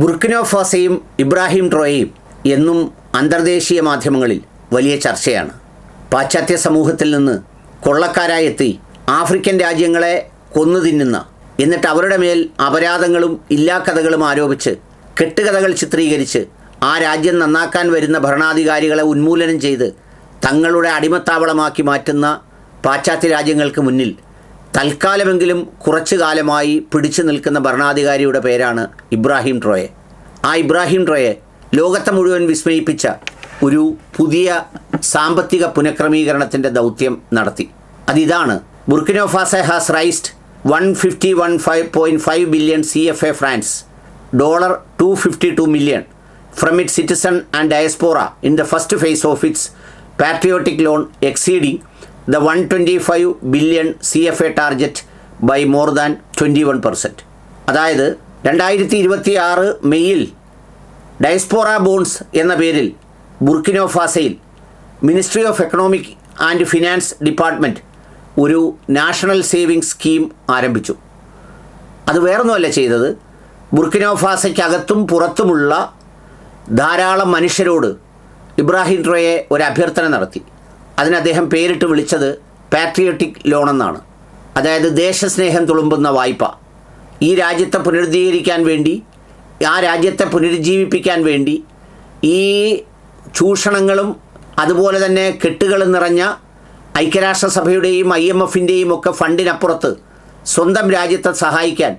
Burkina ഫാസോയും Ibrahim ട്രോയയും എന്നും അന്തർദേശീയ മാധ്യമങ്ങളിൽ വലിയ ചർച്ചയാണ്. പാശ്ചാത്യ സമൂഹത്തിൽ നിന്ന് കൊള്ളക്കാരായി എത്തി ആഫ്രിക്കൻ രാജ്യങ്ങളെ കൊന്നു തിന്നുന്ന, എന്നിട്ട് അവരുടെ മേൽ അപരാധങ്ങളും ഇല്ലാക്കഥകളും ആരോപിച്ച് കെട്ടുകഥകൾ ചിത്രീകരിച്ച് ആ രാജ്യം നന്നാക്കാൻ വരുന്ന ഭരണാധികാരികളെ ഉന്മൂലനം ചെയ്ത് തങ്ങളുടെ അടിമത്താവളമാക്കി മാറ്റുന്ന പാശ്ചാത്യ രാജ്യങ്ങൾക്ക് മുന്നിൽ തൽക്കാലമെങ്കിലും കുറച്ചു കാലമായി പിടിച്ചു നിൽക്കുന്ന ഭരണാധികാരിയുടെ പേരാണ് ഇബ്രാഹിം ട്രോയെ. ആ ഇബ്രാഹിം ട്രോയെ ലോകത്തെ മുഴുവൻ വിസ്മയിപ്പിച്ച ഒരു പുതിയ സാമ്പത്തിക പുനഃക്രമീകരണത്തിൻ്റെ ദൗത്യം നടത്തി. അതിതാണ്: Burkina Faso has raised 151.5 billion CFA francs $252 million from its citizen and diaspora in the first phase of its patriotic loan, exceeding the 125 billion CFA target by more than 21%. അതായത് 2026 മെയ്യിൽ ഡയസ്പോറ ബോൺസ് എന്ന പേരിൽ Burkina ഫാസോയിൽ ministry of economic and finance department ഒരു national savings scheme ആരംഭിച്ചു. അത് വേറൊന്നുമല്ല ചെയ്തത്, ബുർക്കിന ഫാസോയ്ക്കകത്തും പുറത്തുമുള്ള ധാരാളം മനുഷ്യരോട് ഇബ്രാഹിം ട്രോയെ ഒരു അഭ്യർത്ഥന നടത്തി. അതിന് അദ്ദേഹം പേരിട്ട് വിളിച്ചത് പാട്രിയോട്ടിക് ലോൺ എന്നാണ്. അതായത് ദേശസ്നേഹം തുളുമ്പുന്ന വായ്പ. ഈ രാജ്യത്തെ പുനരുദ്ധീകരിക്കാൻ വേണ്ടി, ആ രാജ്യത്തെ പുനരുജ്ജീവിപ്പിക്കാൻ വേണ്ടി ഈ ചൂഷണങ്ങളും അതുപോലെ തന്നെ കെട്ടുകളും നിറഞ്ഞ ഐക്യരാഷ്ട്രസഭയുടെയും IMFൻ്റെയും ഒക്കെ ഫണ്ടിനപ്പുറത്ത് സ്വന്തം രാജ്യത്തെ സഹായിക്കാൻ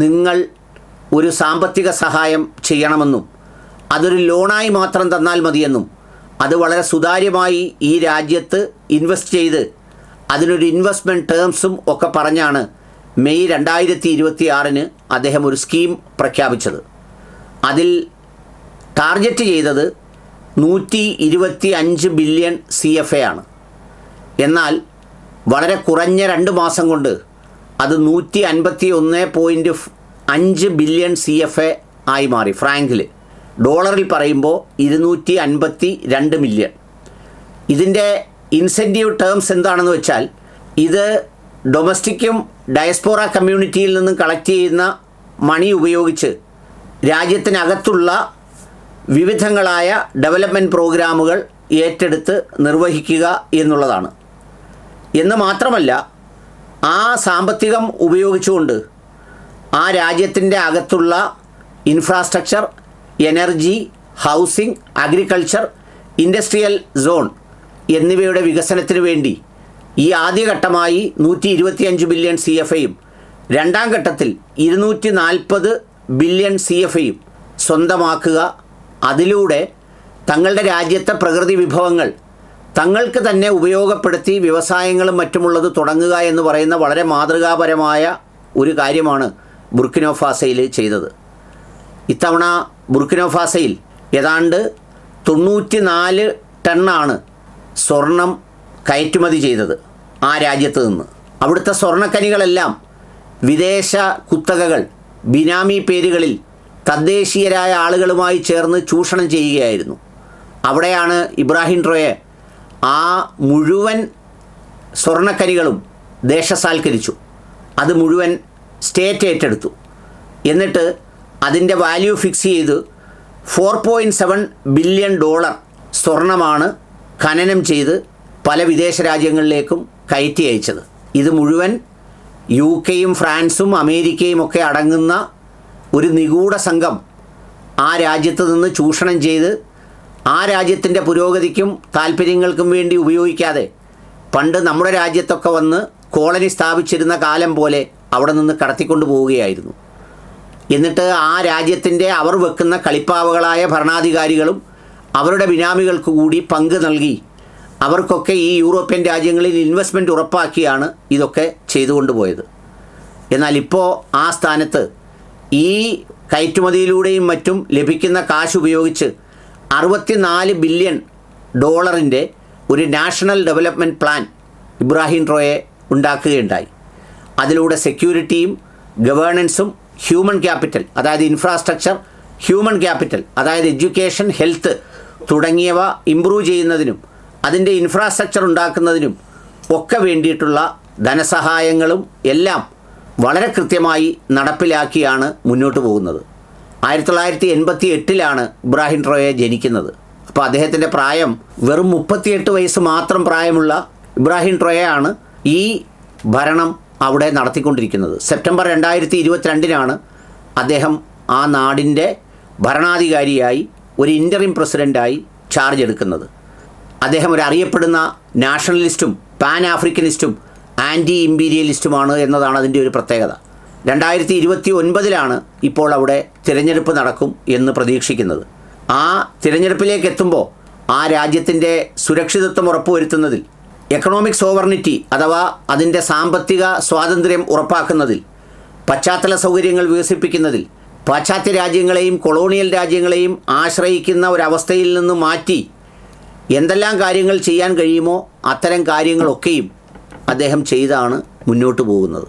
നിങ്ങൾ ഒരു സാമ്പത്തിക സഹായം ചെയ്യണമെന്നും അതൊരു ലോണായി മാത്രം തന്നാൽ മതിയെന്നും അത് വളരെ സുതാര്യമായി ഈ രാജ്യത്ത് ഇൻവെസ്റ്റ് ചെയ്ത് അതിനൊരു ഇൻവെസ്റ്റ്മെൻറ്റ് ടേംസും ഒക്കെ പറഞ്ഞാണ് മെയ് 2026 അദ്ദേഹം ഒരു സ്കീം പ്രഖ്യാപിച്ചത്. അതിൽ ടാർഗറ്റ് ചെയ്തത് 125 ബില്യൺ CFA ആണ്. എന്നാൽ വളരെ കുറഞ്ഞ 2 മാസം കൊണ്ട് അത് 151.5 ബില്യൺ CFA ആയി മാറി. ഫ്രാങ്കിൽ, ഡോളറിൽ പറയുമ്പോൾ 252 മില്യൺ. ഇതിൻ്റെ ഇൻസെൻറ്റീവ് ടേംസ് എന്താണെന്ന് വെച്ചാൽ, ഇത് ഡൊമസ്റ്റിക്കും ഡയസ്പോറ കമ്മ്യൂണിറ്റിയിൽ നിന്നും കളക്ട് ചെയ്യുന്ന മണി ഉപയോഗിച്ച് രാജ്യത്തിനകത്തുള്ള വിവിധങ്ങളായ ഡെവലപ്മെൻറ്റ് പ്രോഗ്രാമുകൾ ഏറ്റെടുത്ത് നിർവഹിക്കുക എന്നുള്ളതാണ്. എന്ന് മാത്രമല്ല, ആ സാമ്പത്തികം ഉപയോഗിച്ചുകൊണ്ട് ആ രാജ്യത്തിൻ്റെ അകത്തുള്ള infrastructure, energy, housing, agriculture, industrial zone എന്നിവയുടെ വികസനത്തിന് വേണ്ടി ഈ ആദ്യഘട്ടമായി 125 ബില്യൺ CFAയും രണ്ടാം ഘട്ടത്തിൽ 240 ബില്യൺ CFAയും സ്വന്തമാക്കുക. അതിലൂടെ തങ്ങളുടെ രാജ്യത്തെ പ്രകൃതി വിഭവങ്ങൾ തങ്ങൾക്ക് തന്നെ ഉപയോഗപ്പെടുത്തി വ്യവസായങ്ങളും മറ്റുമുള്ളത് തുടങ്ങുക എന്ന് പറയുന്ന വളരെ മാതൃകാപരമായ ഒരു കാര്യമാണ് ബുർക്കിന ഫാസോയിൽ ചെയ്തത്. ഇത്തവണ ബുർക്കിന ഫാസോയിൽ ഏതാണ്ട് 94 ടണ്ണാണ് സ്വർണം കയറ്റുമതി ചെയ്തത് ആ രാജ്യത്ത് നിന്ന്. അവിടുത്തെ സ്വർണ്ണക്കനികളെല്ലാം വിദേശ കുത്തകകൾ ബിനാമി പേരുകളിൽ തദ്ദേശീയരായ ആളുകളുമായി ചേർന്ന് ചൂഷണം ചെയ്യുകയായിരുന്നു. അവിടെയാണ് ഇബ്രാഹിം ട്രോയെ ആ മുഴുവൻ സ്വർണ്ണക്കനികളും ദേശസാൽക്കരിച്ചു. അത് മുഴുവൻ സ്റ്റേറ്റ് ഏറ്റെടുത്തു. എന്നിട്ട് അതിൻ്റെ വാല്യൂ ഫിക്സ് ചെയ്ത് $4.7 ബില്യൺ സ്വർണ്ണമാണ് ഖനനം ചെയ്ത് പല വിദേശ രാജ്യങ്ങളിലേക്കും കയറ്റി അയച്ചത്. ഇത് മുഴുവൻ UK-യും ഫ്രാൻസും അമേരിക്കയും ഒക്കെ അടങ്ങുന്ന ഒരു നിഗൂഢ സംഘം ആ രാജ്യത്ത് നിന്ന് ചൂഷണം ചെയ്ത് ആ രാജ്യത്തിൻ്റെ പുരോഗതിക്കും താല്പര്യങ്ങൾക്കും വേണ്ടി ഉപയോഗിക്കാതെ പണ്ട് നമ്മുടെ രാജ്യത്തൊക്കെ വന്ന് കോളനി സ്ഥാപിച്ചിരുന്ന കാലം പോലെ അവിടെ നിന്ന് കടത്തിക്കൊണ്ടു പോവുകയായിരുന്നു. എന്നിട്ട് ആ രാജ്യത്തിൻ്റെ അവർ വെക്കുന്ന കളിപ്പാവകളായ ഭരണാധികാരികളും അവരുടെ ബിനാമികൾക്ക് കൂടി പങ്ക് നൽകി അവർക്കൊക്കെ ഈ യൂറോപ്യൻ രാജ്യങ്ങളിൽ ഇൻവെസ്റ്റ്മെൻറ്റ് ഉറപ്പാക്കിയാണ് ഇതൊക്കെ ചെയ്തുകൊണ്ടുപോയത്. എന്നാൽ ഇപ്പോൾ ആ സ്ഥാനത്ത് ഈ കയറ്റുമതിയിലൂടെയും മറ്റും ലഭിക്കുന്ന കാശ് ഉപയോഗിച്ച് $64 ബില്യൺ ഒരു നാഷണൽ ഡെവലപ്മെൻറ്റ് പ്ലാൻ ഇബ്രാഹിം ട്രോയെ ഉണ്ടാക്കുകയുണ്ടായി. അതിലൂടെ സെക്യൂരിറ്റിയും ഗവേണൻസും ഹ്യൂമൻ ക്യാപിറ്റൽ, അതായത് ഇൻഫ്രാസ്ട്രക്ചർ, ഹ്യൂമൻ ക്യാപിറ്റൽ, അതായത് എഡ്യൂക്കേഷൻ, ഹെൽത്ത് തുടങ്ങിയവ ഇംപ്രൂവ് ചെയ്യുന്നതിനും അതിൻ്റെ ഇൻഫ്രാസ്ട്രക്ചർ ഉണ്ടാക്കുന്നതിനും ഒക്കെ വേണ്ടിയിട്ടുള്ള ധനസഹായങ്ങളും എല്ലാം വളരെ കൃത്യമായി നടപ്പിലാക്കിയാണ് മുന്നോട്ട് പോകുന്നത്. 1988 ഇബ്രാഹിം ട്രോയെ ജനിക്കുന്നത്. അപ്പോൾ അദ്ദേഹത്തിൻ്റെ പ്രായം വെറും 38 വയസ്സ് മാത്രം പ്രായമുള്ള ഇബ്രാഹിം ട്രോയാണ് ഈ ഭരണം അവിടെ നടത്തിക്കൊണ്ടിരിക്കുന്നത്. സെപ്റ്റംബർ 2022 അദ്ദേഹം ആ നാടിൻ്റെ ഭരണാധികാരിയായി ഒരു ഇൻ്ററിം പ്രസിഡൻ്റായി ചാർജ് എടുക്കുന്നത്. അദ്ദേഹം ഒരു അറിയപ്പെടുന്ന നാഷണലിസ്റ്റും പാൻ ആഫ്രിക്കനിസ്റ്റും ആൻറ്റി ഇമ്പീരിയലിസ്റ്റുമാണ് എന്നതാണ് അതിൻ്റെ ഒരു പ്രത്യേകത. 2029 ഇപ്പോൾ അവിടെ തിരഞ്ഞെടുപ്പ് നടക്കും എന്ന് പ്രതീക്ഷിക്കുന്നത്. ആ തിരഞ്ഞെടുപ്പിലേക്ക് എത്തുമ്പോൾ ആ രാജ്യത്തിൻ്റെ സുരക്ഷിതത്വം ഉറപ്പുവരുത്തുന്നതിൽ, എക്കണോമിക് സോവർണിറ്റി അഥവാ അതിൻ്റെ സാമ്പത്തിക സ്വാതന്ത്ര്യം ഉറപ്പാക്കുന്നതിൽ, പശ്ചാത്തല സൗകര്യങ്ങൾ വികസിപ്പിക്കുന്നതിൽ, പാശ്ചാത്യ രാജ്യങ്ങളെയും കൊളോണിയൽ രാജ്യങ്ങളെയും ആശ്രയിക്കുന്ന ഒരവസ്ഥയിൽ നിന്ന് മാറ്റി എന്തെല്ലാം കാര്യങ്ങൾ ചെയ്യാൻ കഴിയുമോ അത്തരം കാര്യങ്ങളൊക്കെയും അദ്ദേഹം ചെയ്താണ് മുന്നോട്ട് പോകുന്നത്.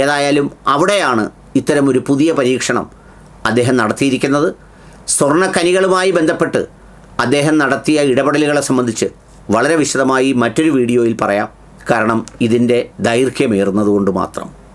ഏതായാലും അവിടെയാണ് ഇത്തരമൊരു പുതിയ പരീക്ഷണം അദ്ദേഹം നടത്തിയിരിക്കുന്നത്. സ്വർണ്ണഖനികളുമായി ബന്ധപ്പെട്ട് അദ്ദേഹം നടത്തിയ ഇടപെടലുകളെ സംബന്ധിച്ച് വളരെ വിശദമായി മറ്റൊരു വീഡിയോയിൽ പറയാം. കാരണം ഇതിൻ്റെ ദൈർഘ്യമേറുന്നതുകൊണ്ട് മാത്രം.